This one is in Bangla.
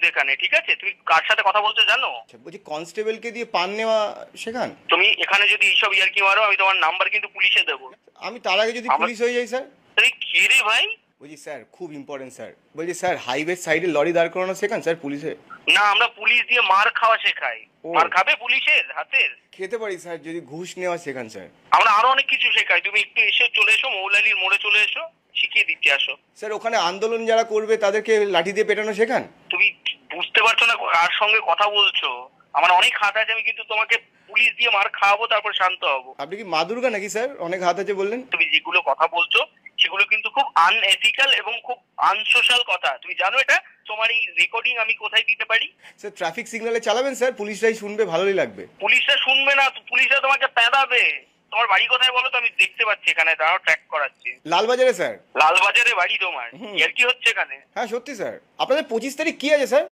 এখানে, ঠিক আছে? তুমি কার সাথে কথা বলছো জানো? আচ্ছা, বলছি কনস্টেবলকে দিয়ে পান নেওয়া শেখান? তুমি এখানে যদি এইসব ইয়ার্কি মারো, আমি তোমার নাম্বার কিন্তু পুলিশে দেবো। আমি তার আগে যদি আমরা- পুলিশ হয়ে যাই স্যার? তুই কে রে ভাই? বলছি স্যার খুব ইম্পর্টেন্ট স্যার, বলছি স্যার হাইওয়ে সাইডে লরি দাঁড় করানো শেখান স্যার পুলিশে? না, আমরা পুলিশ দিয়ে মার খাওয়া শেখাই। ও। মার খাবে পুলিশের হাতের? খেতে পারি স্যার, যদি ঘুষ নেওয়া শেখান স্যার। আমরা আরো অনেক কিছু শেখাই, তুমি একটু এসে চলে এসো, মৌলালির মোড়ে চলে এসো, শিখিয়ে দিচ্ছি, আসো। স্যার ওখানে আন্দোলন যারা করবে তাদেরকে লাঠি দিয়ে পেটানো শেখান? তুমি বুঝতে পারছো না কার সঙ্গে কথা বলছো? আমার অনেক হাত আছে, আমি কিন্তু তোমাকে পুলিশ দিয়ে মার খাওয়াবো, তারপর শান্ত হবো। আপনি কি মা দুর্গা নাকি স্যার, অনেক হাত আছে বললেন? তুমি যেগুলো কথা বলছো সেগুলো কিন্তু খুব আনএথিক্যাল এবং খুব আনসোশ্যাল কথা, তুমি জানো এটা? তোমার এই রেকর্ডিং আমি কোথায় দিতে পারি? স্যার ট্রাফিক সিগন্যালে চালাবেন স্যার, পুলিশরাই শুনবে, ভালোই লাগবে। পুলিশরা শুনবে না, পুলিশরা তোমাকে পেদাবে। তোমার বাড়ি কোথায় বলো তো, আমি দেখতে পাচ্ছি এখানে, দাঁড়াও ট্র্যাক করাচ্ছি। লালবাজারে স্যার। লালবাজারে বাড়ি তোমার? হুম। এর কি হচ্ছে এখানে? হ্যাঁ সত্যি স্যার। আপনাদের 25 তারিখ কি আছে স্যার?